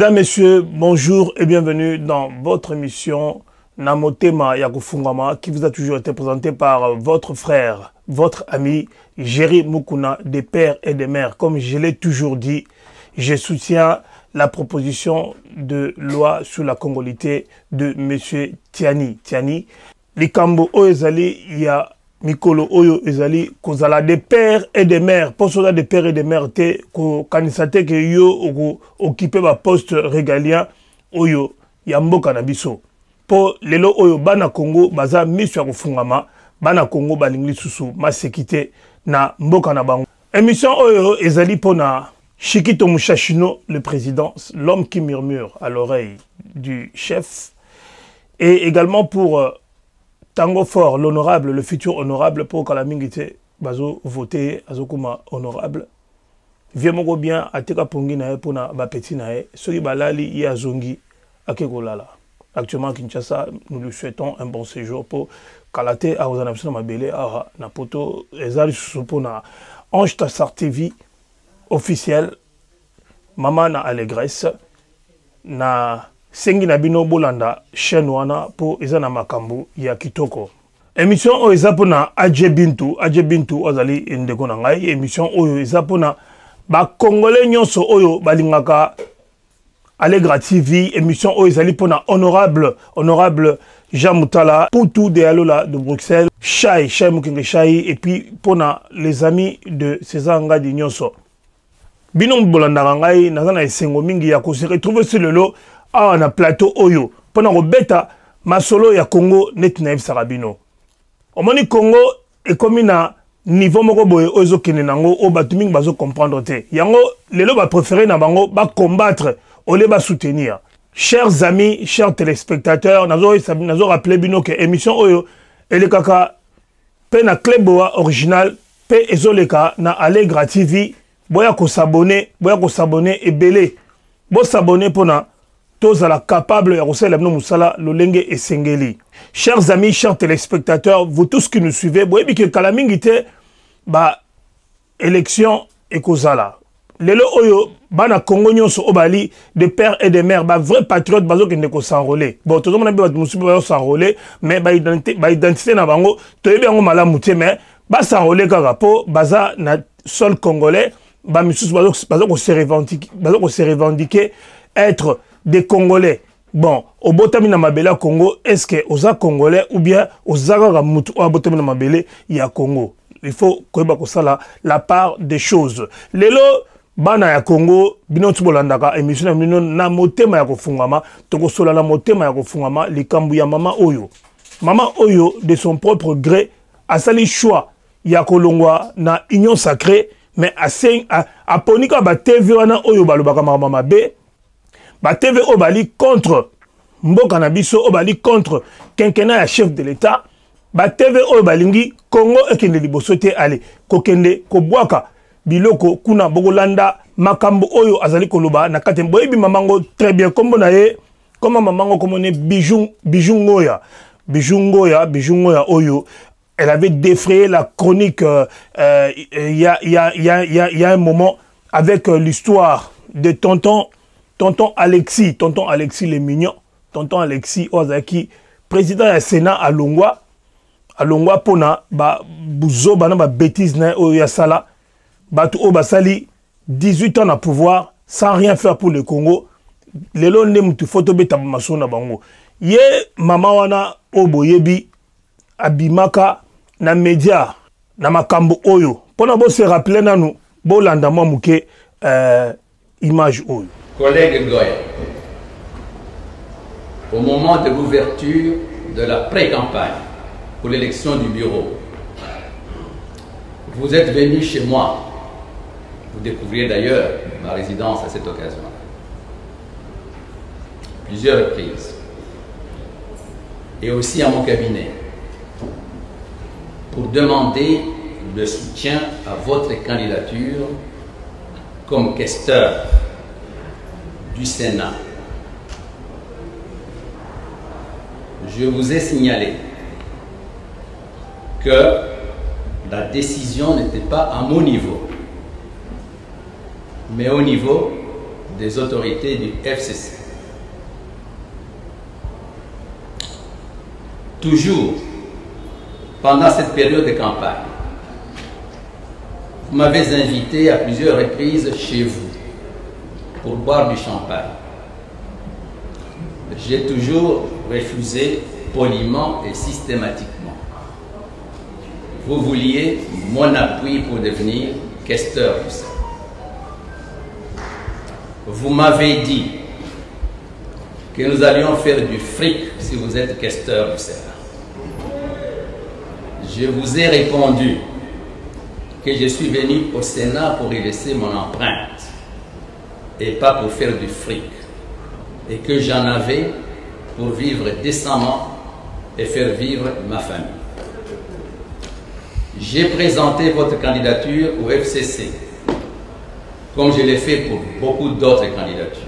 Mesdames, Messieurs, bonjour et bienvenue dans votre émission Namotema Yakufungama qui vous a toujours été présentée par votre frère, votre ami Jerry Mukuna des pères et des mères. Comme je l'ai toujours dit, je soutiens la proposition de loi sur la congolité de M. Tiani. Likambo Oezali, il y a Mikolo Oyo Ezali, Kozala des pères et des mères. Pour cela, des pères et des mères, kanisate que yo occupé ma poste régalien Oyo, Yambo Kanabiso. Pour lelo Oyo, Bana Congo, Baza Miswa Kufungama, Bana Congo, Balingli Susu, Masekite, na Mboka na Bango. Émission Oyo Ezali Pona, Shikito Mushashino, le président, l'homme qui murmure à l'oreille du chef. Et également pour Tango Fort, l'honorable, le futur honorable, pour Kalamingite, Bazo voté, Azokuma honorable. Viens bien, Ateka Pongi nae, Pona Bapeti nae, Sogi Balali, Yazongi, Akegolala. Actuellement, Kinshasa, nous lui souhaitons un bon séjour pour Kalate, Arozanapsuna Mabele, Napoto, Ezali Susupona, Ange Tassar TV, officiel, Maman na Allégresse, na Sengi Nabino Bolanda, chaîne wana pour Ezana Makambu, ya Kitoko. Émission o ezapona Adje Bintou ozali ndeko na ngai, émission oyo ezapona ba Congolais nyonso oyo balingaka Allegra TV, émission oyo ezali pona honorable Jean Moutala, Poutou de Alola de Bruxelles, Chai Mukenge Chai, et puis pona les amis de César Ngadi nyonso. Bino Bolanda ngai, nazana esengo mingi ya ko se retrouver sur le lot. Ah, on a plateau Oyo. Pendant que bêta, ma solo ya Congo net naïf sarabino. Au moni Congo est comme un niveau moko boye ozo kenenango o batuming bazo comprendre te. Yango lelo ba préféré na bango ba combattre au lieu ba soutenir. Chers amis, chers téléspectateurs, nazo rappeler bino que émission Oyo ele kaka pe na Kleboa original pe ezoleka na Allegra TV. Boya ko s'abonner et belé. Bo s'abonner pour na tous à la capable de recevoir l'abno musala lolenge et sengeli. Chers amis, chers téléspectateurs, vous tous qui nous suivez, vous voyez que Kalamingite, élection et kozala. Lelo oyo, bana Congo nyonso obali, de pères et de mères, vrais patriotes, bazo qui ne ko s'enrôler. Bon, tout le monde a bien s'enrôler, mais identité na bango, to yebi yango malamu te, mais s'enrôler kaka po, baza na sol congolais, misus bazo ko se revendiquer être des Congolais. Bon, au Botamina Mabela Congo, est-ce que aux Congolais ou bien aux Agamutu ou à Botamina Mabele, il y a Congo? Il faut que la part des choses. Lelo, Bana ya Congo, Binotu Bolandaka, émission na motema ya kofungama, toko sola la motema ya kofungama, likambu ya Mama Oyo. Mama Oyo, de son propre gré, a sali choix ya kolongwa na union sacrée, mais a ponika ba TV wana Oyo balobaka Mama B. Ba TV Obali contre Mboka Nabiso, Obali contre quinquennat ya chef de l'État. Ba TV Obalingi Congo ekende libosote ale kokende kobwaka biloko kuna bogolanda makambo oyo azali koloba na katembo ebi mamango très bien comme nae comme mamango comme on est bijou ngoya oyo. Elle avait défrayé la chronique il y a un moment avec l'histoire de tonton Alexis les mignons, tonton Alexis Ozaki, président du Sénat à Longwa pona buzo bana bêtise na oya sala batu obasali 18 ans à pouvoir sans rien faire pour le Congo. Lelo ne mutu photo beta masona bango. Ye mama wana oboyebi abimaka na média na makambo oyo. Pona bo se rappeler nanu bo landa muke image oyo. Collègue Goya, au moment de l'ouverture de la pré-campagne pour l'élection du bureau, vous êtes venu chez moi. Vous découvriez d'ailleurs ma résidence à cette occasion. Plusieurs reprises. Et aussi à mon cabinet. Pour demander le soutien à votre candidature comme questeur du Sénat. Je vous ai signalé que la décision n'était pas à mon niveau, mais au niveau des autorités du FCC. Toujours, pendant cette période de campagne, vous m'avez invité à plusieurs reprises chez vous pour boire du champagne. J'ai toujours refusé poliment et systématiquement. Vous vouliez mon appui pour devenir questeur du Sénat. Vous m'avez dit que nous allions faire du fric si vous êtes questeur du Sénat. Je vous ai répondu que je suis venu au Sénat pour y laisser mon empreinte et pas pour faire du fric, et que j'en avais pour vivre décemment et faire vivre ma famille. J'ai présenté votre candidature au FCC, comme je l'ai fait pour beaucoup d'autres candidatures.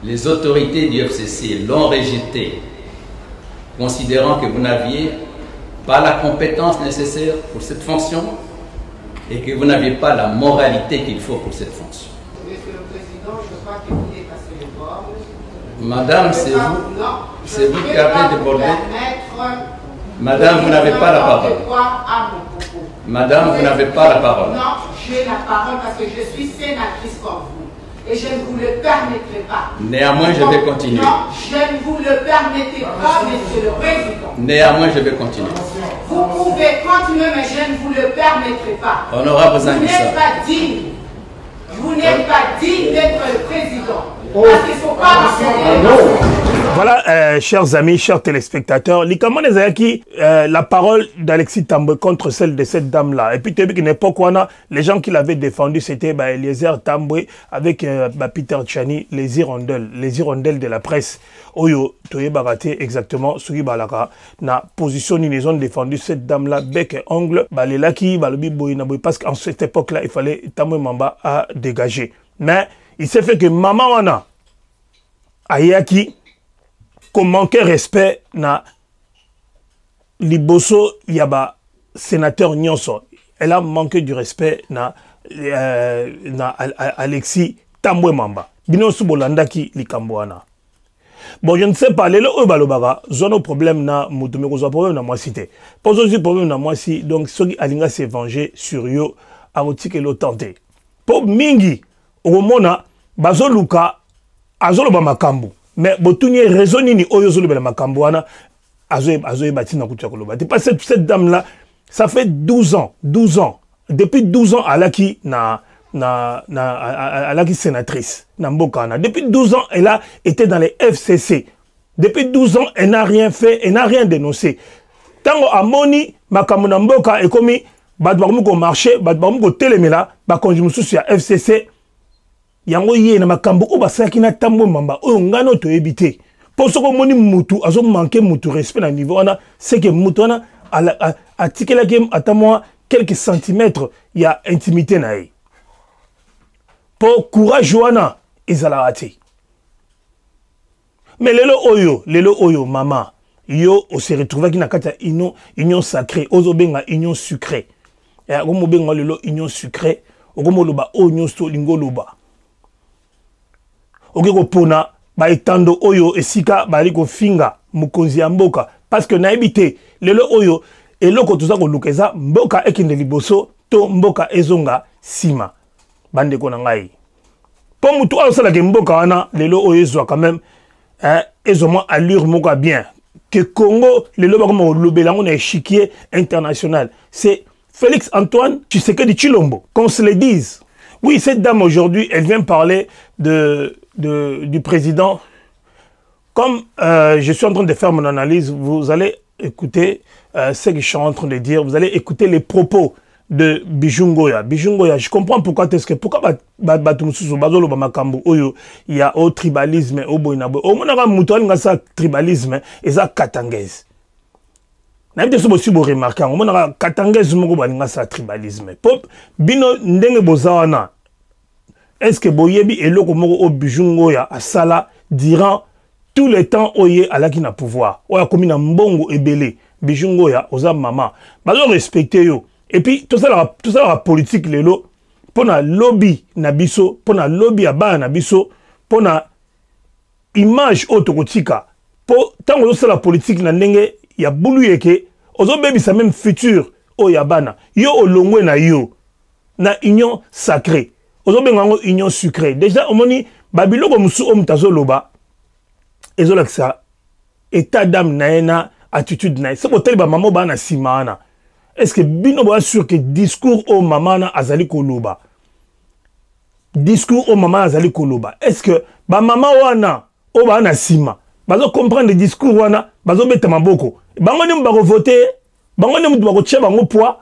Les autorités du FCC l'ont rejeté, considérant que vous n'aviez pas la compétence nécessaire pour cette fonction et que vous n'aviez pas la moralité qu'il faut pour cette fonction. Monsieur le Président, je crois que vous dépassez les bornes. Madame, c'est vous qui avez débordé. Madame, vous n'avez pas la parole. Madame, vous n'avez pas la parole. Non, j'ai la parole parce que je suis sénatrice comme vous. Et je ne vous le permettrai pas. Néanmoins, je vais continuer. Non, je ne vous le permettrai pas, Monsieur le Président. Néanmoins, je vais continuer. Vous pouvez continuer, mais je ne vous le permettrai pas. Honorable Vous n'êtes pas digne. Vous n'êtes pas digne d'être le Président. Parce qu'il ne faut pas raconter. Voilà, chers amis, chers téléspectateurs, la parole d'Alexis Tambwe contre celle de cette dame-là. Et puis, à une époque où les gens qui l'avaient défendu, c'était Eliezer Tambwe avec Peter Tchani, les hirondelles de la presse. Oyo, Toye Baraté, exactement, Sugi Balaka, na position, ils ont défendu cette dame-là, bec et ongle, Balelaki, Balobi Boyinaboy, parce qu'en cette époque-là, il fallait Tambwe Mamba à dégager. Mais, il s'est fait que Maman Wana, Ayaki, qu'on manquait respect na Liboso Yaba, sénateur Nyonso. Elle a manqué du respect na Alexis Tambwe Mamba. Bino Subolanda ki Likambouana. Bon, je ne sais pas, les Obalobaga, zone problème na Moutoumeko, problème na moi cité. Pose aussi problème na moi si, donc, ceux qui Alinga s'est vengé sur yo, a que l'eau tenté. Pour Mingi, au Mona, Bazoluka, Azoloba Makambu. Mais Botouni raisonné ni Oyozoloba Makambuana, Azoé Bati na Kouchakoloba. C'est pas cette dame-là, ça fait 12 ans. Depuis 12 ans, elle a qui sénatrice, Nambokana. Depuis 12 ans, elle a été dans les FCC. Depuis 12 ans, elle n'a rien fait, elle n'a rien dénoncé. Tango Amoni, Makamuna Mboka et commis, Badbarmuko marché, Badbarmuko téléméla, Bakonjimusu sur FCC. Yango yé na makambo o basaki na Tambwe Mamba o ngano to ebité. Pour ce que moni mutu azo manqué mutu respect na niveau ana, c'est que mutu ana a tiké la game à moi quelques centimètres, il y a intimité naï. Pour courage wana ezala raté. Mais lelo oyo mama yo o se retrouva ki na kata union sacrée, ozo benga union sucrée. Et agomo benga lelo union sucrée, ogomo loba union sto lingo loba. Okeko pona ba etando oyo esika ba liko finga mukonzi ya mboka parce que na ebité lelo oyo eloko tuza ko lukeza mboka ekende liboso to mboka ezonga sima bande ko na ngai po mutu asala ke mboka wana lelo oyo ezwa quand même ezoma allure moka bien que Congo lelo ba comme lobela ngona échiquier international c'est Félix Antoine Tshisekedi Tshilombo qu'on se le dise. Oui, cette dame aujourd'hui, elle vient parler du président. Comme je suis en train de faire mon analyse, vous allez écouter ce que je suis en train de dire. Vous allez écouter les propos de Bijungoya. Bijungoya, je comprends pourquoi il y a au tribalisme, au boinabo. Au monara mutual ngasa tribalisme, et ça katangez. N'avez pas aussi remarquer, on monara katangez moko ngasa tribalisme. Pop bino ndenge bozawana. Est-ce que boyebi eloko moko o Bijungoya asala durant tout le temps oye alaki na pouvoir. Oya komi na mbongo ebele. Bijungoya oza mama. Bazo respecter yo. Et puis tout ça la politique lelo pona lobby na biso, pona lobby ya ba na biso, pona image otokotika. Po tango yo la politique na ndenge ya bulu yeke, ozo bebi sa même futur o yabana. Yo olongwe na yo na union sacrée. Ozo bengango union sucrée. Déjà omoni babiloko musu omtazo loba ezo laksa état d'âme na attitude na. C'est pour ba maman ba na simana. Est-ce que bino ba sûr que discours au maman na azali koloba? Discours au maman azali koloba. Est-ce que ba maman wana o ba na sima bazo comprendre le discours wana bazo beta maboko bango ne mbako voter bango ne mutu bako tche bango poids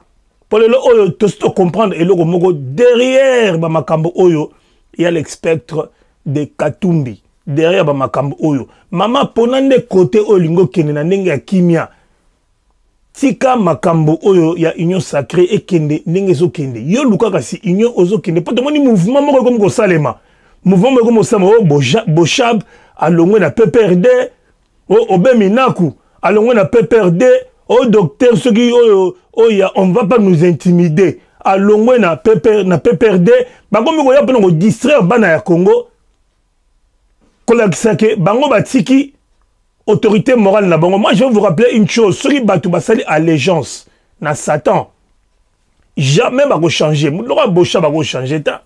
pour le oyo to comprendre et loko moko derrière ba makambo oyo il y a le spectre de Katumbi derrière ba makambo oyo mama ponande côté olingo kende na ndenge ya kimia tika makambo oyo ya union sacrée et kende ndenge zo kende yo lukaka si union ozo kende poto moni mouvement moko comme ko salema mouvement moko mo sama o bochab alongwe na PPRD o obeminaku alongwe na PPRD o docteur soki oya on va pas nous intimider alongwe na PPRD bakomi ko ya pena ko distraire bana ya Congo kolakisake bango batiki autorité morale na bango. Moi je vais vous rappeler une chose, soki batu basali allégeance na Satan jamais bako changer muloko bocha bako changer ta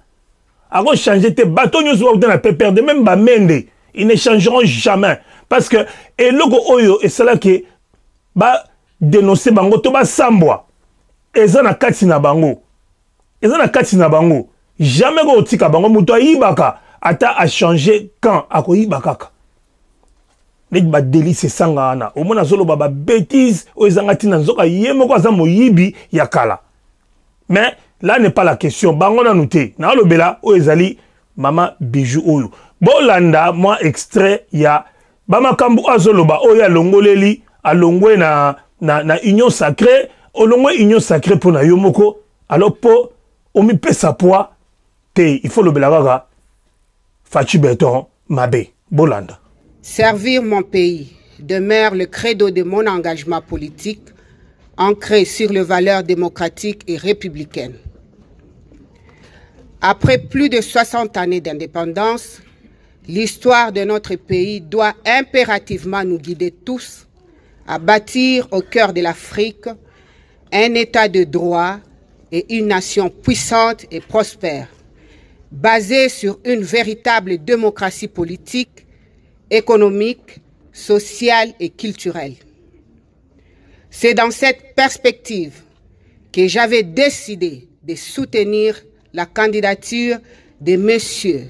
ako changer te bato nyoso ba na PPRD même ba mende ils ne changeront jamais parce que et logo oyo et cela que ba dénoncer bango to ba sambwa eza na kati na bango jamais go tika bango muto ayibaka ata a changer quand ako yibaka net ba délice sangana au mona zolo ba bêtise o ezanga tina nzoka yemo ko za moyibi ya kala. Mais là n'est pas la question bango na nuté na lobela o ezali mama bijou oyo bolanda moi extrait ya bamakambu azoloba oya longoleli alongwe na union sacrée olongwe union sacrée pour na yomoko alors po omi pesa poids te il faut le belagaga Fachi Beton Mabe bolanda. Servir mon pays demeure le credo de mon engagement politique ancré sur les valeurs démocratiques et républicaines. Après plus de 60 années d'indépendance, l'histoire de notre pays doit impérativement nous guider tous à bâtir au cœur de l'Afrique un état de droit et une nation puissante et prospère, basée sur une véritable démocratie politique, économique, sociale et culturelle. C'est dans cette perspective que j'avais décidé de soutenir la candidature de M.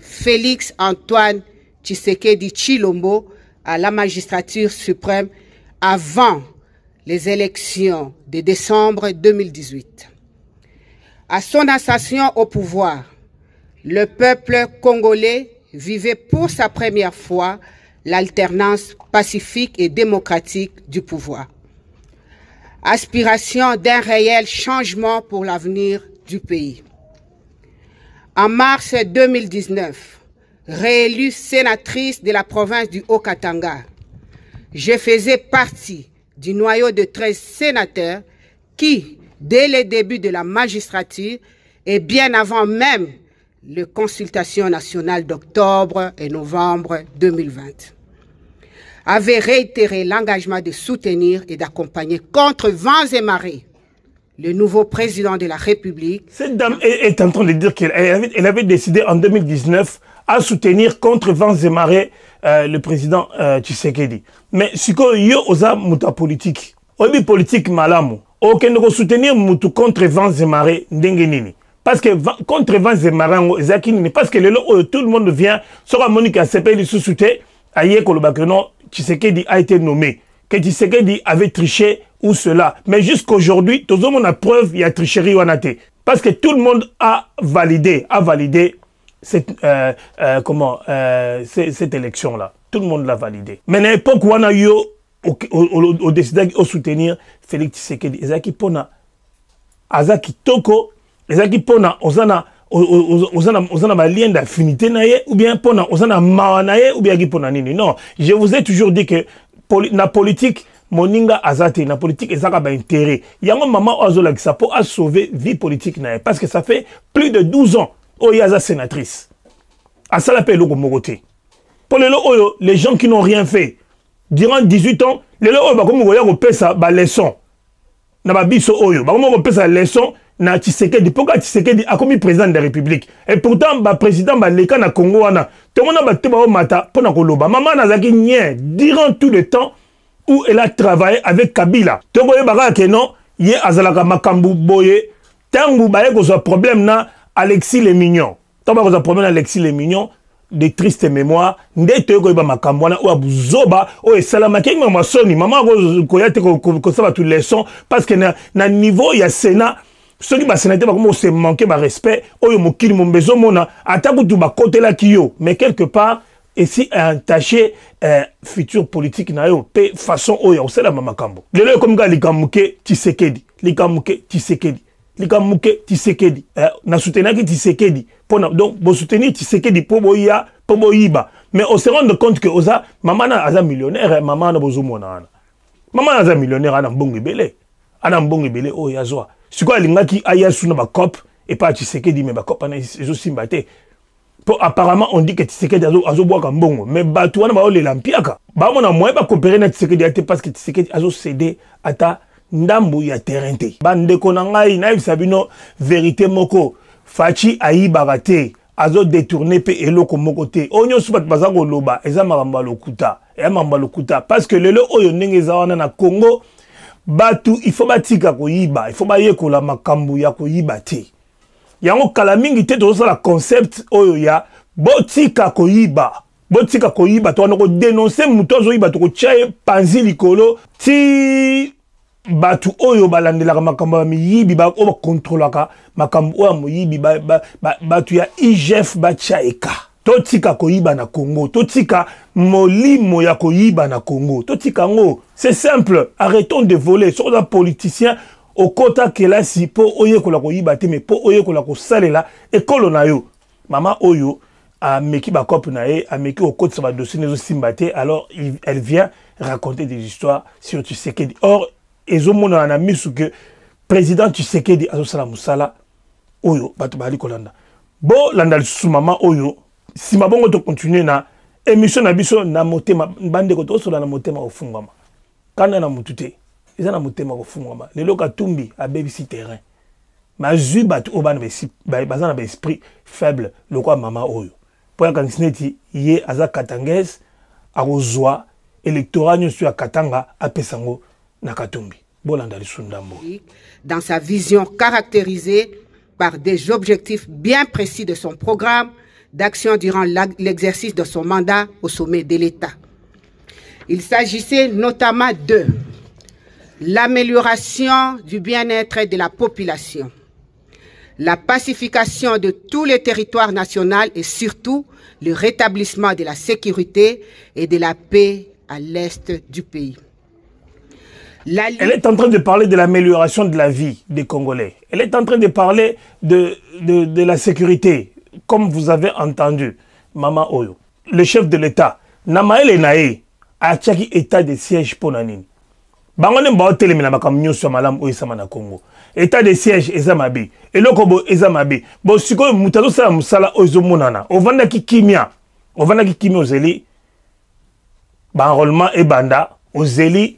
Félix Antoine Tshisekedi Tshilombo à la magistrature suprême avant les élections de décembre 2018. À son ascension au pouvoir, le peuple congolais vivait pour sa première fois l'alternance pacifique et démocratique du pouvoir. Aspiration d'un réel changement pour l'avenir du pays. En mars 2019, réélue sénatrice de la province du Haut-Katanga, je faisais partie du noyau de 13 sénateurs qui, dès le début de la magistrature et bien avant même les consultations nationales d'octobre et novembre 2020, avaient réitéré l'engagement de soutenir et d'accompagner contre vents et marées le nouveau président de la République. Cette dame est en train de dire qu'elle avait décidé en 2019 à soutenir contre vents et marées le président Tshisekedi. Mais si yo oza muta politique, obi politique malamu, aucun ne soutenir mutu contre vents et marées ndenge nini. Parce que contre vents et marées ezakini parce que tout le monde vient sur Monica Sepeli sous soutien aye koloba que non Tshisekedi a été nommé, que Tshisekedi avait triché ou cela. Mais jusqu'aujourd'hui, tout le monde a preuve il y a tricherie ou anaté. Parce que tout le monde a validé cette, cette élection-là. Tout le monde l'a validé. Mais à l'époque où on a eu au décidé de soutenir Félix Tshisekedi, ezaki pona azaki toko, ezaki pona ozana ma lien d'affinité naie ou bien pona ozana mawa naie ou bien pona nini. Non, je vous ai toujours dit que la politique moninga azate na politique ezaka ba intérêt yango maman azola qui ça pour sauver vie politique na parce que ça fait plus de 12 ans oyaza sénatrice asala pe loko mokote pour les gens qui n'ont rien fait durant 18 ans les oyo ba komo ya ko pesa ba leçon na ba biso oyo ba komo ko pesa leçon na Tshisekedi pourquoi Tshisekedi a commis président de la République et pourtant ba président ba leka na Congo wana tout monde ba teba o mata pona ko loba maman nazaki nien durant tout le temps où elle a travaillé avec Kabila to boye baka ke non ye azalaka makambu boye tangu ba ko so problème na Alexis les Mignons to ba ko so problème na Alexis les Mignons de triste mémoire ndete ko ba makambu wana o abuzoba o esalama ke mama soni maman ko yate ko ça va tout leçon parce que na niveau ya Sénat ceux qui sénateur comme se manquer ba respect oyo mokili mombezo mona atakutu ba côté là kiyo mais quelque part et si entaché futur politique na yo pe façon oyo c'est la makambo lelo comme ga likamuke Tshisekedi na soutenaki Tshisekedi pona donc bo soutenir Tshisekedi po boya po boyiba mais on se rend compte que oza maman na aza millionnaire maman na bozo mona maman na aza millionnaire ana mbongo ebele oyo azwa sikoyo alingaki aya suna ba cop et pas Tshisekedi mais ba cop ana ezo simbate pour apparemment on dit que Tshisekedi azo boaka mbongo mais batu wana ba olela mpiaka ba mona moyen ba coopérer na Tshisekedi ate parce que Tshisekedi azo céder ata ndambu ya terrain te bandeko na ngai na ibisabino vérité moko fachi ayibaka te azo détourner pe eloko moko te onyo subat bazako loba eza makambo lokuta parce que lelo oyo ndenge za wana na Congo batu il faut batika koyiba il faut bayekola makambu ya koyiba te yango kala mingi te to la concept oyo ya botika koyiba to wana ko dénoncer muto zoyiba to ko chaye panzi likolo ti batu oyo balandelaka makambo ya miyibi ba o contrôlaka makambo oyo moyibi batu ya IGF bachaeka totika koyiba na Congo totika molimo ya koyiba na Congo totika ngo c'est simple arrêtons de voler sur les politiciens au kota kelasi po oyekola koyiba te mais po oyekola ko salela ekolo na yo mama oyo a meki ba cop na ye a meki au kota ba dossier nezo simbate alors elle vient raconter des histoires sur Tshisekedi or ezomona na misu que président Tshisekedi azosala musala oyo batu bali kolanda bo landa sous mama oyo si ma bongo to continuer na émission na biso na motema bande ko to sola na motema ofungama kana na mutute eza na motema ofungama lelo katumbi a BBC terrain ma zu batu obana bazana ba esprit faible le quoi mama oyo pour ka nsineti ye aza katangese arozwa électorat nyo sur Katanga a pesango na katumbi bolanda lisundambo dans sa vision caractérisée par des objectifs bien précis de son programme d'action durant l'exercice de son mandat au sommet de l'État. Il s'agissait notamment de l'amélioration du bien-être de la population, la pacification de tous les territoires nationaux et surtout le rétablissement de la sécurité et de la paix à l'est du pays. Elle est en train de parler de l'amélioration de la vie des Congolais. Elle est en train de parler de la sécurité. Comme vous avez entendu, Mama Oyo, le chef de l'État, Namaele Nae, a tchaki état de siège pour Nanine. Bangone mba hoteli mina makamnyo sur malam oisama na Congo. État de siège ezamabe. Elokobo ezamabe. Bo siko mutazo sala musala oizo monana. Ovanda ki kimia ozeli. Ba enrôlement et banda ozeli.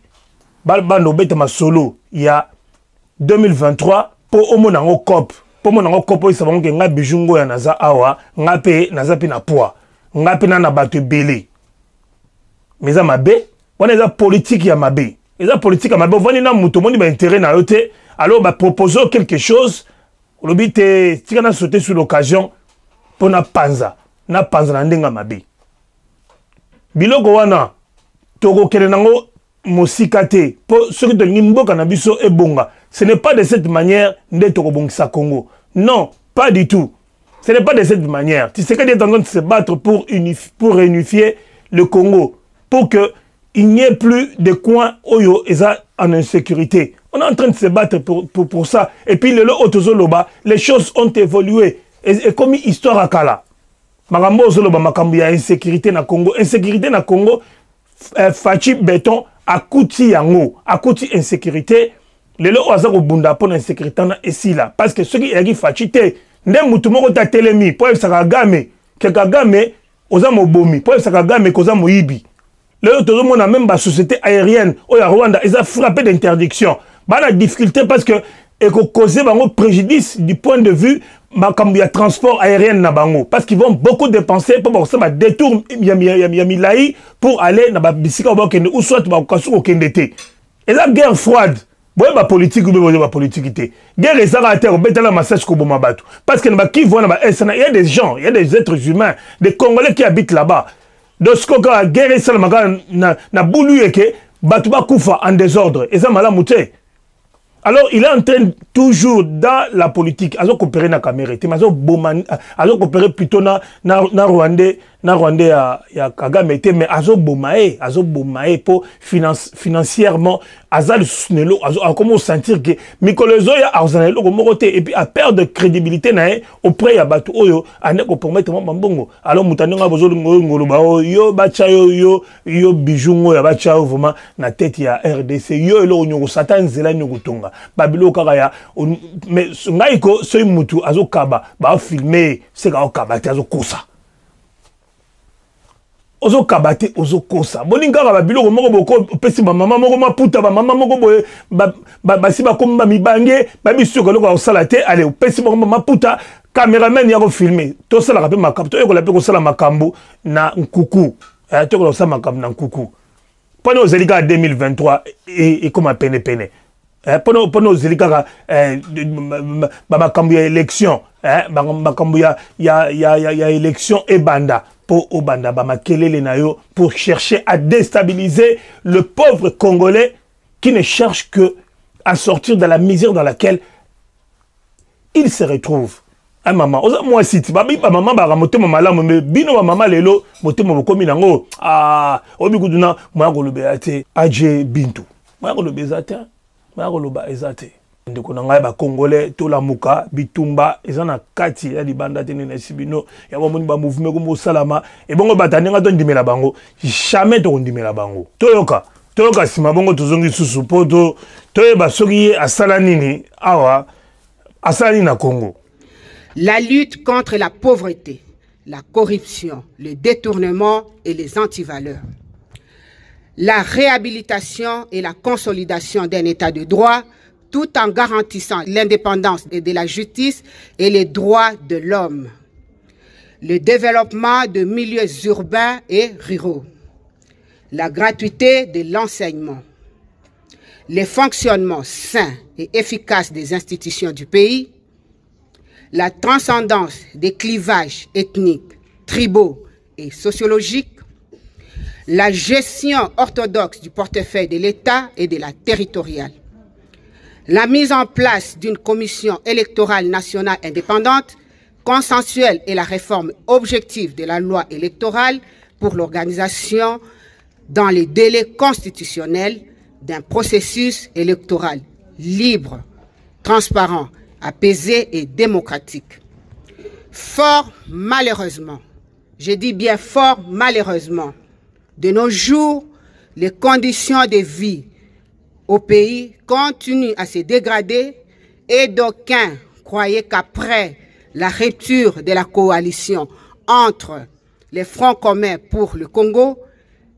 Bando beta masolo ya 2023 pour omonango cop. Pour monango kopo isa bango nga bijungo ya naza awa ngape naza pe na poa ngape na bato belé mais mabe wana eza politique ya mabe eza politique ya mabe vani na muto moni ba intérêt na yote alors ba proposer quelque chose lobi te tika na sauter sur l'occasion pour na panza na ndenga mabe biloko wana toko kele nango mosikate pour ceux qui te nimboka na biso ebonga. Ce n'est pas de cette manière de Tokobongisa Congo. Non, pas du tout. Ce n'est pas de cette manière. Tu sais qu'il est en train de se battre pour réunifier le Congo, pour qu'il n'y ait plus de coins oyo en insécurité. On est en train de se battre pour ça. Et puis le Otozoloba, les choses ont évolué. Et comme histoire à Kala. Makambo Zoloba, makambo ya insécurité na Congo. Insécurité na Congo, Fachi Béton akuti yango akuti insécurité lelo oza ko bunda pour insécurité na esila parce que ceux qui yaki fachité nde mutu moko ta telemi po esaka game ke kagame oza mobomi po esaka game koza moyibi lelo tout le monde a même ba société aérienne o ya Rwanda ils a frappé d'interdiction ba la difficulté parce que et ko causer bango préjudice du point de vue makambu ya transport aérien na bango parce qu'ils vont beaucoup dépenser pour ça ba détour ya milai pour aller na ba bisika ba kende ou soit ba kasu ko kendete et la guerre froide boye ba politique ou ba politique té guerre ezaka terre betala massage ko boma batu parce que na ba qui vont na ba il y a des gens il y a des êtres humains des Congolais qui habitent là-bas donc ce que la guerre ça na boulu eke batu ba kufa en désordre et ça malamu té. Alors, il est en train toujours dans la politique, à coopérer na caméra, à coopérer plutôt na Rwandais ya Kagame, mais à bomae pour financièrement, à sunelo, à comment sentir que Mikolozo ya arzanelo komorote et puis à perdre de crédibilité na auprès ya batu oyo aneko pour mettre mbongo. Alors mutanenga bozo ngoloba yo bacha yo bijungo ya bacha vraiment na tête ya RDC yo elo nyoko satan zela nyoko tonga. Babilo kaya mais ngaiko soy mutu azokaba ba filmer c'est ka okaba te azokosa ozokabate ozokosa boninga babilo moko boko pesi ba mama moko maputa ba mama moko boye ba si ba komba mibange ba biso ko loko osala te allez pesi moko maputa cameraman ya ko filmer to sala ka pe makambo to ekola pe ko sala makambo na nkuku to ko sala makambo na nkuku pendant aux élections 2023 et comme peine pendant aux élections makambo ya élection makambo ya élection et banda pour Obanda Bamakelele Nayo pour chercher à déstabiliser le pauvre Congolais qui ne cherche que à sortir de la misère dans laquelle il se retrouve. Ah maman, moi si tu maman baramote maman là mais bino maman lelo mote mo komi nango obikuduna moi ko lobeate aje bintu. Moi ko lobezate, moi ko loba ezate. Ndeko na ngai ba Congolais to la muka bitumba ezana kati ya libanda tene na sibino ya bomoni ba mouvement ko salama e bongo batanenga to ndimela bango jamais to ndimela bango toyoka sima bongo tozongi susu poto toyeba soki asala nini awa asali na Congo. La lutte contre la pauvreté, la corruption, le détournement et les antivaleurs. La réhabilitation et la consolidation d'un état de droit tout en garantissant l'indépendance de la justice et les droits de l'homme. Le développement de milieux urbains et ruraux. La gratuité de l'enseignement. Le fonctionnement sain et efficace des institutions du pays. La transcendance des clivages ethniques, tribaux et sociologiques. La gestion orthodoxe du portefeuille de l'État et de la territoriale. La mise en place d'une commission électorale nationale indépendante, consensuelle et la réforme objective de la loi électorale pour l'organisation dans les délais constitutionnels d'un processus électoral libre, transparent, apaisé et démocratique. Fort malheureusement, je dis bien fort malheureusement, de nos jours, les conditions de vie au pays continue à se dégrader et d'aucuns croyaient qu'après la rupture de la coalition entre les Fronts communs pour le Congo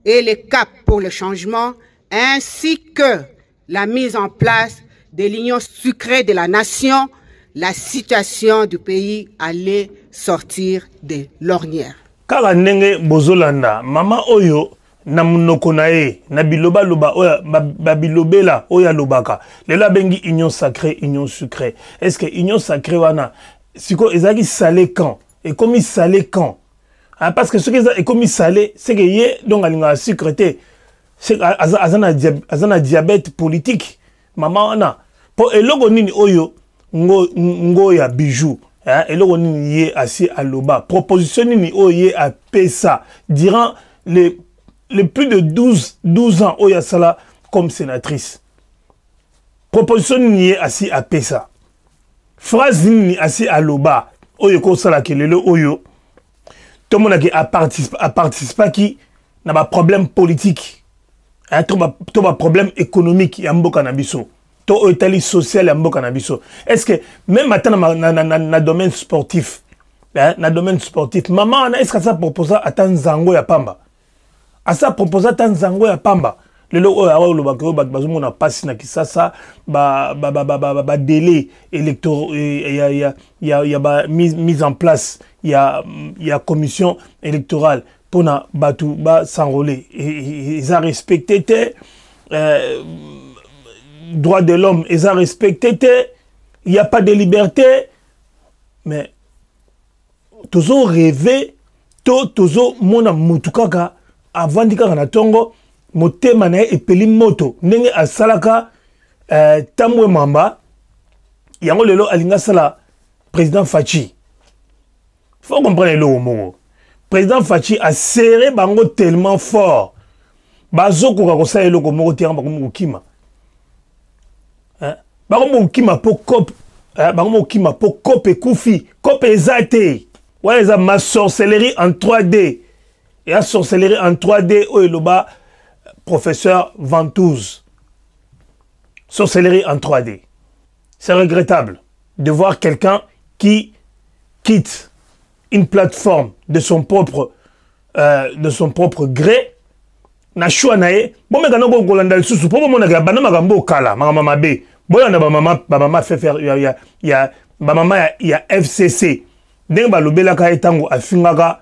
et les CAP pour le changement, ainsi que la mise en place de l'union sucrée de la nation, la situation du pays allait sortir de l'ornière. Kaka ndenge bozolanda, mama oyo na munoko na ye na biloba loba oya babilobela oya lobaka lela bengi union sacrée union sucrée. Est-ce que union sacrée wana siko ezaki salé quand et comme salé quand parce que ce que est comme salé c'est que ye donc alinga sucreté c'est azana diabète politique mama wana po eloko nini oyo ngo ya bijou eloko nini ye asi aloba proposition nini oyo a pesa durant les plus de 12 ans, Oya Sala comme sénatrice. Proposition ni assis à Pesa. Phrase ni assis à Loba. Oyo ko sala kelele oyo. Tout le monde a participé qui n'a pas problème politique. to ba problème économique ya mboka na biso to etali social ya mboka na biso. Est-ce que même maintenant na domaine sportif na domaine sportif maman est-ce que ça propose à tanzango ya pamba à ça propose à tanzango ya pamba lelo oyo awa lo bakyo bat bazumo na passe na kisasa ba délai électoral ya ba mise en place ya commission électorale pour na batu ba s'enrôler ils ont respecté droits de l'homme ils ont respecté il y a pas de liberté mais toujours rêvé toujours mona mutukaka avant dikaka na tongo motema na epeli moto ndenge asalaka tambwe mamba yango lelo alinga sala président Fachi. Faut comprendre le mot. Président Fachi a serré bango tellement fort. Bazoko ka kosa eloko moko tianga bango kima. Bango kima po cop bango kima po cop et kufi, cop ezate. Ouais, ça ma sorcellerie en 3D. Et la sorcellerie en 3D au eloba professeur Ventouze. Sorcellerie en 3D. C'est regrettable de voir quelqu'un qui quitte une plateforme de son propre gré. Na choix nae, bon mais quand on golanda le sous, pour moi on a banana magambo kala, maman B. Bon on a maman fait faire il y a FCC. Deng ba lobela ka etango afingaka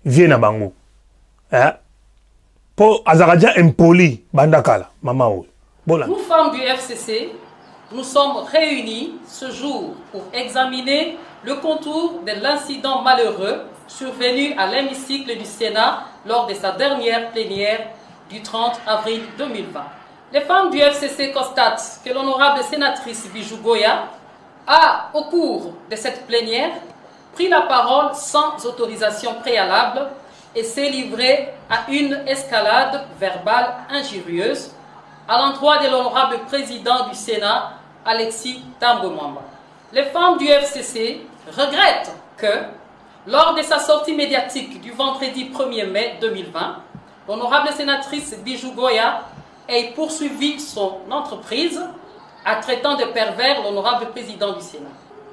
vie na bango. Pour azaradia impoli bandakala mama o. Nous femmes du FCC, nous sommes réunis ce jour pour examiner le contour de l'incident malheureux survenu à l'hémicycle du Sénat lors de sa dernière plénière du 30 avril 2020. Les femmes du FCC constatent que l'honorable sénatrice Bijou Goya a, au cours de cette plénière, pris la parole sans autorisation préalable et s'est livrée à une escalade verbale injurieuse à l'endroit de l'honorable président du Sénat, Alexis Tambwe Mwamba. Les femmes du FCC regrettent que, lors de sa sortie médiatique du vendredi 1er mai 2020, l'honorable sénatrice Bijou Goya ait poursuivi son entreprise en traitant de pervers l'honorable président du Sénat.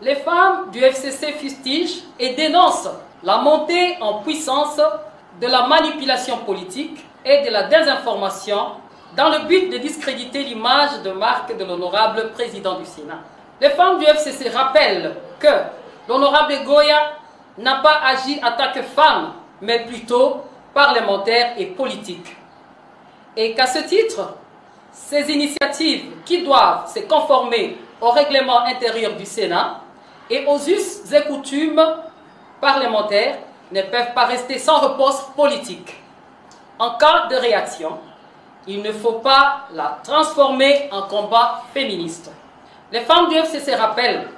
Les femmes du FCC fustigent et dénoncent la montée en puissance de la manipulation politique et de la désinformation dans le but de discréditer l'image de marque de l'honorable président du Sénat. Les femmes du FCC rappellent que l'honorable Goya n'a pas agi en tant que femme, mais plutôt parlementaire et politique. Et qu'à ce titre, ces initiatives qui doivent se conformer au règlement intérieur du Sénat et aux us et coutumes parlementaires ne peuvent pas rester sans repose politique. En cas de réaction, il ne faut pas la transformer en combat féministe. Les femmes du FCC rappellent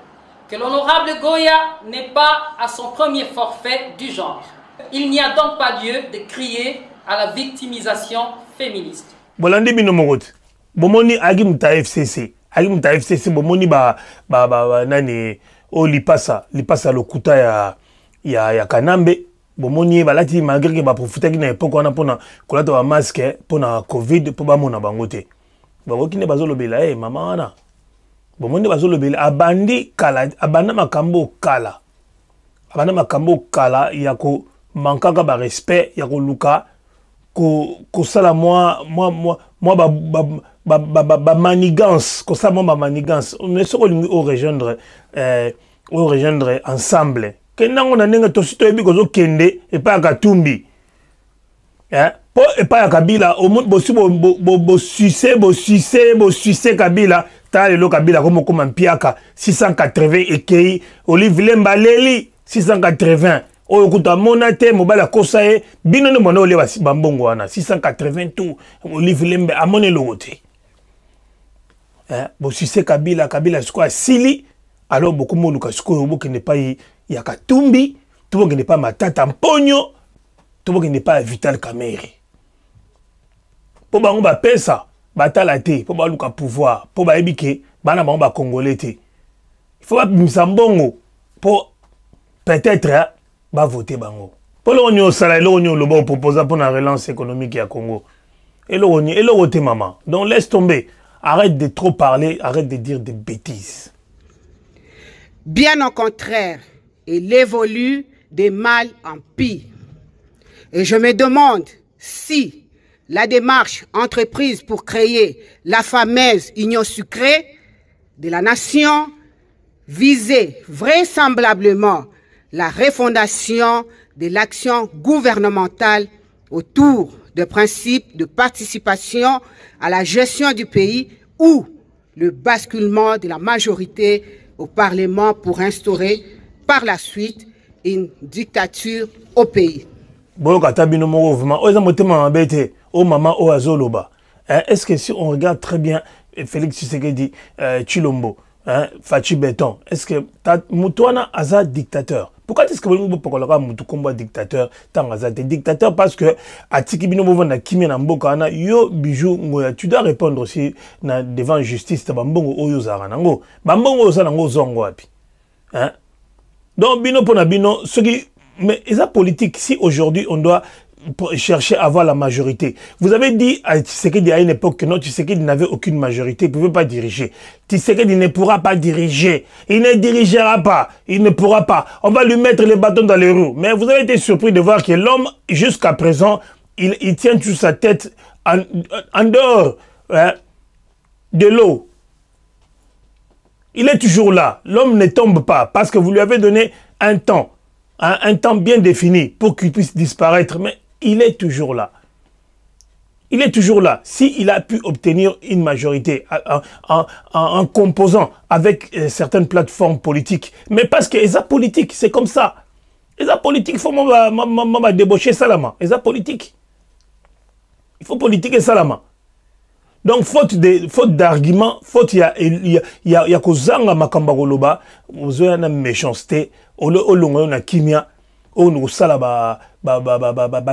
que l'honorable Goya n'est pas à son premier forfait du genre. Il n'y a donc pas lieu de crier à la victimisation féministe. Bolandi binomorot. Bomoni agimta FCC. Agimta FCC bomoni nani o lipasa lokuta ya Kanambe. Bomoni balati malgré que ba profiter ki na époque wana pona kolata ba masque pona Covid po ba mona bangote. Bango kine bazolobela mama wana. Bomoni bazolobela abandi kala abana makambo kala. Abana makambo kala ya ko mankaka ba respect ya ko luka ko sala moi ba manigance ko sala moi ba manigance on est sur au rejoindre ensemble kenango na nenga tosito ebi kozo kende e pa katumbi po e pa Kabila au monde bo sucer Kabila ta le Kabila comme mpiaka 680 ekei Olive Lemba leli 680 oyo kuta monate mobala kosae bino ne mona ole bambongo wana 680 tout Olive Lembe amone logote bo sucer Kabila siko sili alors beaucoup moluka siko boke ne pas ya Katumbi tout boke ne pas Matata Mponyo tout boke ne pas Vital Kamerhe po bango ba pesa batala te po ba luka pouvoir po ba ebike bana bango ba congolais te il faut pas misambongo po peut-être ba voter bango po lo nyo sala lo nyo lo ba proposer pour la relance économique ya Congo Et le tes maman. Donc laisse tomber. Arrête de trop parler, arrête de dire des bêtises. Bien au contraire, il évolue de mal en pire. Et je me demande si la démarche entreprise pour créer la fameuse Union sucrée de la nation visait vraisemblablement la refondation de l'action gouvernementale autour de principes de participation à la gestion du pays ou le basculement de la majorité au Parlement pour instaurer par la suite une dictature au pays. Est-ce que si on regarde très bien Félix Tshisekedi Tshilombo, Fachi Beton, est-ce que Moutouana Aza dictateur? Pourquoi est-ce que vous pouvez combat dictateur tant Aza dictateur? Parce que à Tikibino Bovana Kimi Namboka yo bijou tu dois répondre aussi devant justice Bambongo Oyo Zaranango. Bambongo Zaranango Zongo api. Hein? Donc bino pona bino ce qui mais est politique si aujourd'hui on doit chercher à avoir la majorité. Vous avez dit à Tshisekedi à une époque que non, Tshisekedi n'avait aucune majorité, il ne pouvait pas diriger. Tshisekedi ne pourra pas diriger. Il ne dirigera pas. Il ne pourra pas. On va lui mettre les bâtons dans les roues. Mais vous avez été surpris de voir que l'homme, jusqu'à présent, il tient toute sa tête en dehors de l'eau. Il est toujours là. L'homme ne tombe pas parce que vous lui avez donné un temps bien défini pour qu'il puisse disparaître. Mais il est toujours là. Il est toujours là. S'il a pu obtenir une majorité en composant avec certaines plateformes politiques, mais parce que les politiques, c'est comme ça. Les politiques, il faut débaucher Salama. Les politiques. Il faut politiquer Salama. Donc, faute d'arguments, faute, il y a kozanga makamba goloba, vous avez une méchanceté, on a kimia, on a sala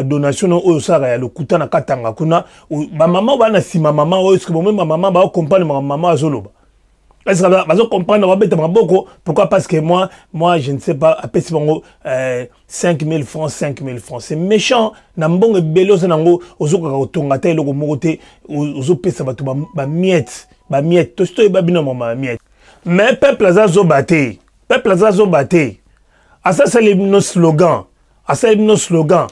donation, on a le kutana katanga kuna, ma maman va na si ma maman, est-ce que ma maman va comprendre ma maman à Zoloba? Est-ce que va comprendre pourquoi? Parce que moi, je ne sais pas, à 5 000 francs, 5 000 francs. C'est méchant. Nambong belo sanango, ozo tongata eloko mokote, ozo pesa batu ba miette, tosto babina mama miette. Mais peuple azazo bate, peuple azazo bate. Asa c'est nos slogans, asa nos slogans.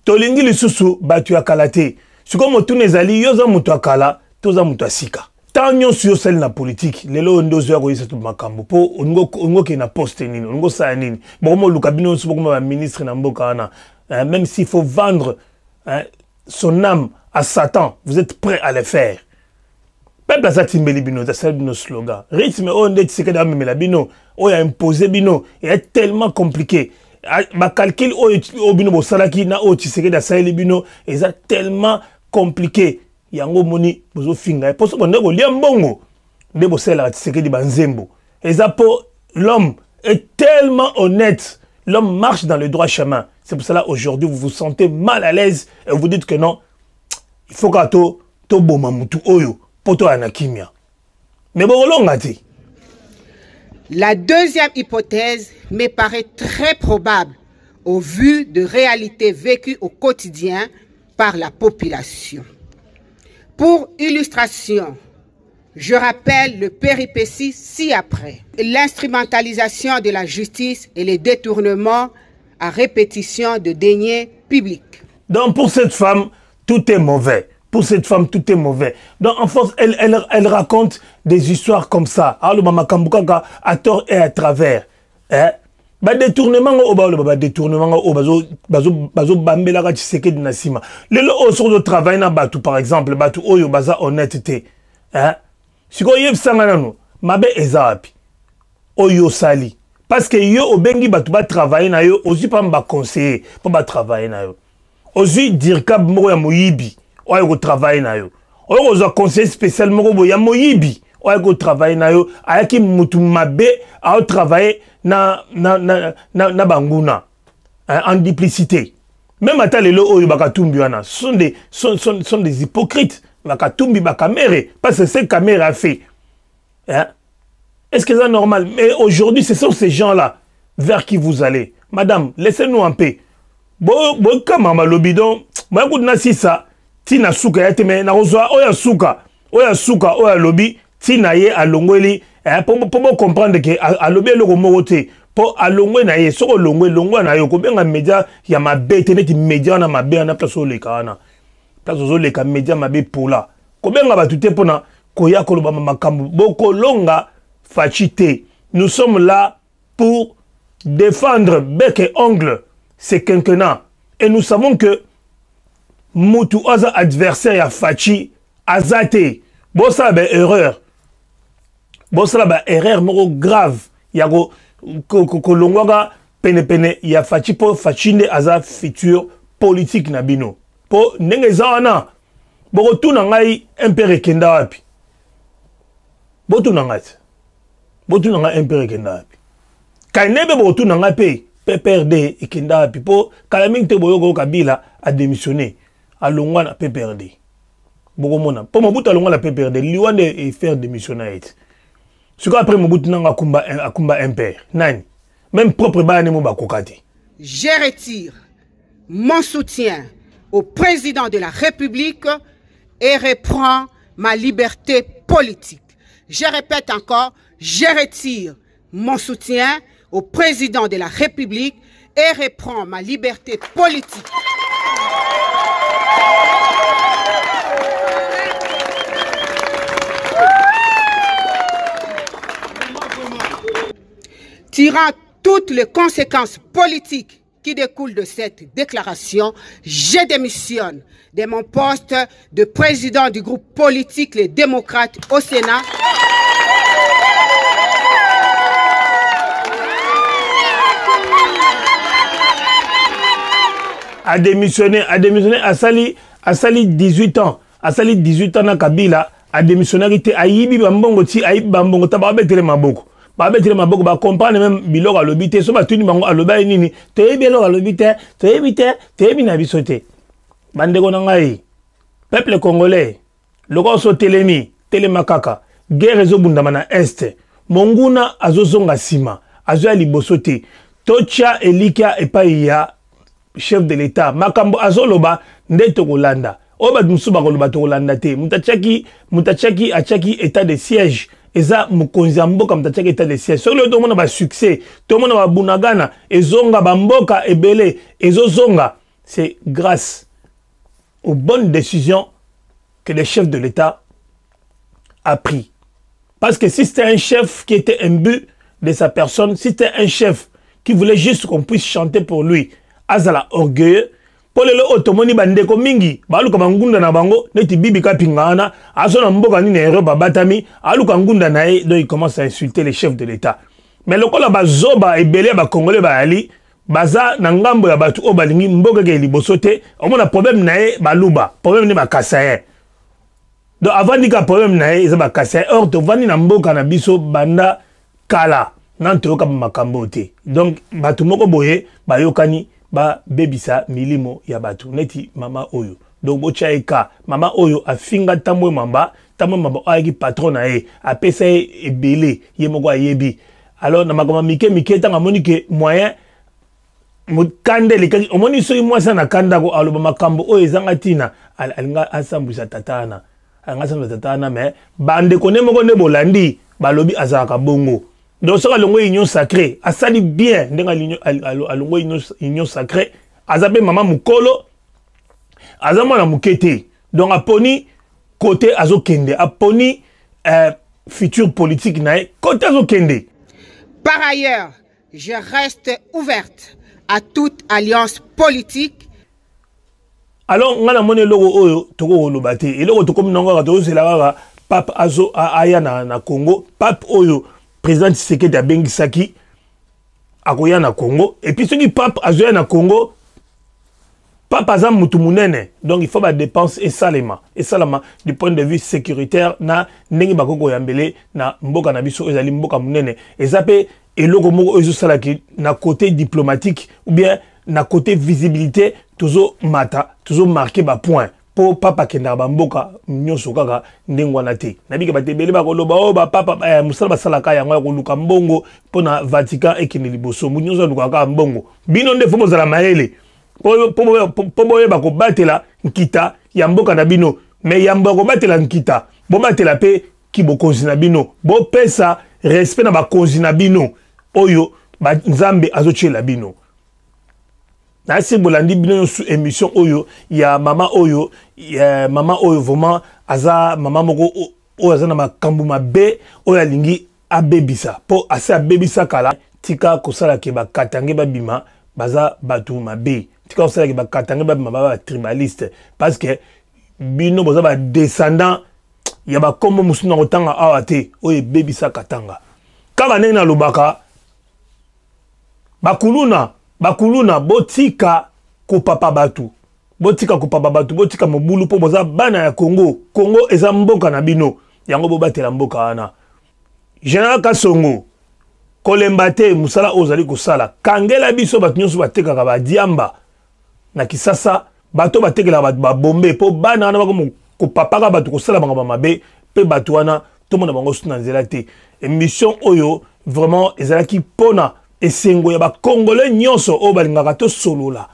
Tolingi lisusu batu akalate. Siko motu nezali yoza mutu akala, toza mutu asika. Tanyo sur celle na politique, lelo ndozo ya koyisa tu makambo po ongo ke na poste nini, ongo sa nini. Bomo lukabino su boko ma ministre na mboka ana. Même s'il faut vendre son âme à Satan, vous êtes prêt à le faire. Peuple a timbeli bino, ça nos slogan. Rythme on dit c'est que da memela bino, o ya imposer bino, et est tellement compliqué. Ba calcul o bino bo salaki na o tseke da sali bino, et ça tellement compliqué. Yango moni bozo finga pour ce bonne ko liambongo de bosela Tshisekedi banzembo et ça pour l'homme est tellement honnête, l'homme marche dans le droit chemin. C'est pour cela aujourd'hui vous vous sentez mal à l'aise et vous dites que non, il faut que to boma mutu oyo poto anakimia. Mais bon longati. La deuxième hypothèse me paraît très probable au vu de réalités vécues au quotidien par la population. Pour illustration, je rappelle le péripétie ci-après. L'instrumentalisation de la justice et les détournements à répétition de deniers publics. Donc pour cette femme, tout est mauvais. Pour cette femme, tout est mauvais. Donc en force, elle raconte des histoires comme ça. Alors, maman Kambukaka, à tort et à travers. Ba détournement bazo bambela ka Tshisekedi na sima lelo o sur le travail na batu par exemple batu oyo baza honnêteté siko yeb sanga nanu mabe ezapi oyo sali parce que yo obengi batu ba travailler na yo ozi pa mba conseiller pa ba travailler na yo ozi dire ka moko ya moyibi oyo ko travailler na yo oyo ko za conseiller spécial moko ya moyibi oyo ko travailler na yo ayaki mutu mabe a travailler na banguna en duplicité. Même à lelo oyo bakatumbi wana sont des hypocrites. Bakatumbi bakamere parce que c'est caméra a fait. Est-ce que c'est normal? Mais aujourd'hui, ce sont ces gens-là vers qui vous allez. Madame, laissez-nous en paix. Bon, comme ma lobidon, moi écoute na si ça, tina suka ya teme na kozwa oya suka oya lobi tina ye alongweli pour comprendre que alobi eloko moko te po alongwe na ye soko longwe na yo kobenga media ya mabe te neti media na mabe na place oleka wana place oleka media mabe pola kobenga batu te pona koya koloba makambo bokolonga fachi te. Nous sommes là pour défendre bec et ongle ces quinquennats et nous savons que mutu aza adversaire ya fachi azate bosa ba erreur moko grave ya ko longwaga pene ya fachi po fachinde aza futur politique na bino po ndenge zawana boko tuna ngai impere kenda wapi botuna ngai impere kenda wapi kainebe boko tuna ngai pe PPRD ekenda wapi po kalaming te boyoko Kabila a démissionné a longwa na PPRD boko mona po Mobutu alongwa na PPRD liwande e faire démissionner. Ce qu'après Mobutu nanga akumba impère nani même propre bane mo bakokati. Je retire mon soutien au président de la République et reprends ma liberté politique. Je répète encore, je retire mon soutien au président de la République et reprends ma liberté politique. Tirant toutes les conséquences politiques qui découlent de cette déclaration, je démissionne de mon poste de président du groupe politique Les Démocrates au Sénat. A démissionné à Sali 18 ans. À Sali 18 ans na Kabila a démissionné a yibi bambongo ti a yibi bambongo tababetele maboko. Babetele maboko ba comprendre même biloko alobité so ba tuni bango aloba nini to yebi eloko alobité to yebi na bisote. Bandeko na ngai peuple congolais loko so telema kaka guerre ezobundama na est monguna azozonga sima azoya liboso te tocha elika epai ya chef de l'État makambo azoloba nde tokolanda oba musuba koloba tokolanda te mutachaki achaki état de siège eza mukonzi mboka mutachaki état de siège solo to mona ba succès to mona ba bunagana ezonga ba mboka ebele ezozonga c'est grâce aux bonnes décisions que le chef de l'État a pris. Parce que si c'était un chef qui était imbu de sa personne, si c'était un chef qui voulait juste qu'on puisse chanter pour lui, azala orgueilleux, pour le otomoni bandeko mingi, baluka bangunda na bango, neti bibi kapingana, asona mboka ni nero babatami, aluka ngunda nae, donc il commence à insulter les chefs de l'État. Mais le kola bazoba ebele ba congolais ba ali, baza na ngambo ya batu o balingi mboka ke liboso te, omona problème nae baluba, problème ne bakasaye. Donc avant dika problème nae eza bakasaye, or to vandi na mboka na biso banda kala, nan to yoka makambo te. Donc batu moko boye bayokani ba bebisa milimo ya batu neti mama oyo. Donc bocha eka mama oyo afinga tamwe mamba ayaki patron na e apesa ebele ye moko ayebi. Alors na makama mike tanga monike moyen mukande likaki omoni soki mwasa na kanda ko aloba makambo oyo ezanga tina alinga asambwisa tatana mais bande kone moko ne bolandi balobi azaka bongo. Donc ça longo union sacrée asali bien ndenga alongo union sacrée azabe mama mukolo azama na mukete. Donc aponi côté azokende aponi futur politique nae côté azokende. Par ailleurs, je reste ouverte à toute alliance politique. Alors, on a monnaie logo oyo toko lobate et logo toko mnonga to c'est la pape azo aya na Congo pape oyo président Tshisekedi a bengisaki akoya na Congo et puis ceux qui pape azo na Congo pape azam mutu munene donc il faut ba dépense et salama du point de vue sécuritaire na ndenge bakoko yambele na mboka na biso ezali mboka munene ezape eloko moko ezo salaki na côté diplomatique ou bien na côté visibilité toujours mata toujours marqué ba point pour papa kenda ba mboka nyoso kaka ndengwa na te nabika batebele ba koloba o ba papa musala basalaka yango ya koluka mbongo pona Vatican ekini liboso munyoso luka ka mbongo bino nde fomo zala maele po boye ba ko batela nkita ya mboka na bino mais yamba ko batela nkita bo batela pe ki bokonzi na bino bo pesa respect na bakonzi na bino oyo ba nzambe azochela bino na si bolandi bino su émission oyo ya mama oyo vraiment aza mama moko oyo aza na makambo mabe oyo alingi abebisa po ase abebisa kala tika kosala ke bakatange babima baza batu mabe tika kosala ke bakatange babima ba tribaliste parce que bino boza ba descendant ya ba kombo musuna kotanga awa te oyo bebisa katanga kaba ndenge na lobaka bakuluna botika kopapa batu botika mobulu po boza bana ya Congo eza mboka na bino yango bobatela mboka wana Général Kasongo kolemba te musala ozali kosala kangela biso batu nyonso batekaka badiamba na Kisasa bato batekela batu babombe po bana wana bako kopapaka batu kosala bango mabe pe batu wana to mona bango suna nzela te émission oyo vraiment ezalaki pona esengo ya ba congolais nyonso o balingaka to solola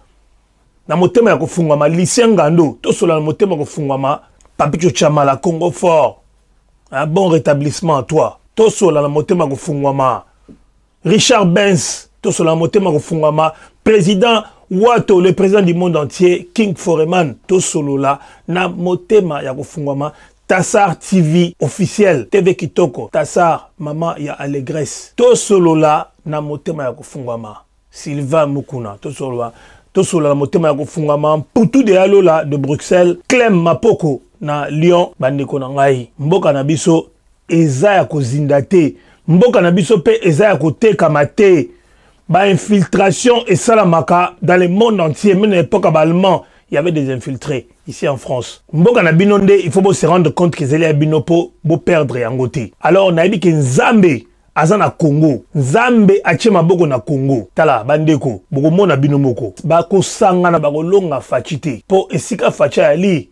na motema ya kofungwama lycée Ngando to solola na motema kofungwama Papicho Chamala Congo fort un bon rétablissement à toi to solola na motema kofungwama Richard Benz to solola na motema kofungwama président Wato le président du monde entier King Foreman to solola na motema ya kofungwama Tassar TV officiel TV Kitoko Tassar mama ya Allégresse to solola na motema ya kofungwama Sylvain Mukuna to solola na motema ya kofungwama Poutou de Alola de Bruxelles Clem Mapoko na Lyon bandeko na ngai mboka na biso eza ya kozinda te mboka na biso pe eza ya kotekama te ba infiltration et salamaka dans le monde entier même à l'époque allemand il y avait des infiltrés ici en France. Mboka na binonde, il faut se rendre compte que zeli bino po bo perdre yango te. Alors na yebi ke Nzambe aza na Congo. Nzambe atie maboko na Congo. Tala bandeko, boko mona bino moko. Ba ko sangana ba ko longa fachi te. Po esika fachi ali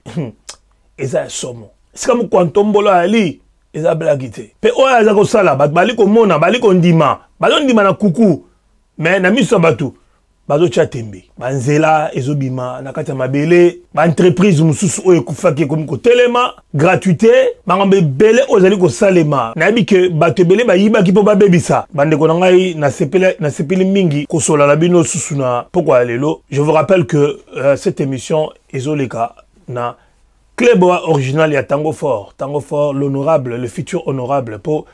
eza somo. Esika mo kwantombola ali eza blagi te. Pe oya aza ko sala bat bali ko mona, bali ko ndima. Balo ndima na kuku. Mais na miso batu bazo chatembe banzela ezobima na kati ya mabele ba entreprise mususu oyo kufaki komi ko telema gratuité bangambe bele ozali ko salema na yebi ke bato bele ba yiba ki po ba bebisa bandeko na ngai na sepeli mingi ko sola la bino susu na poko lelo. Je vous rappelle que cette émission ezoleka na Cléboa original ya Tango Fort l'honorable le futur honorable po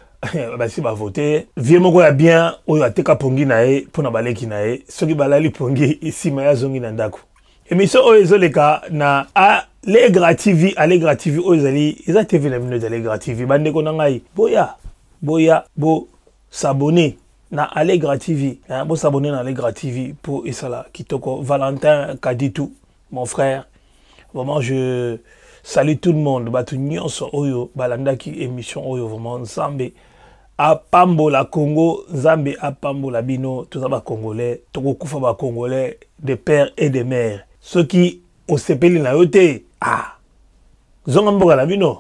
basi ba voter vie moko ya bien oyo ateka pongi na e pona baleki na e soki balali pongi ici maya zongi na ndako émission oyo ezoleka na Allegra TV oyo ezali eza TV na bino Allegra TV bandeko na ngai boya bo s'abonner na Allegra TV bo s'abonner na Allegra TV pour esala kitoko. Valentin Kaditou mon frère, vraiment je salue tout le monde batu nyonso oyo balandaki émission oyo vraiment Nzambe apambola Congo, Nzambe apambola bino tous ba congolais toko kufa ba congolais de père et de mère ceux qui au sepeli na yote zonga mboka la bino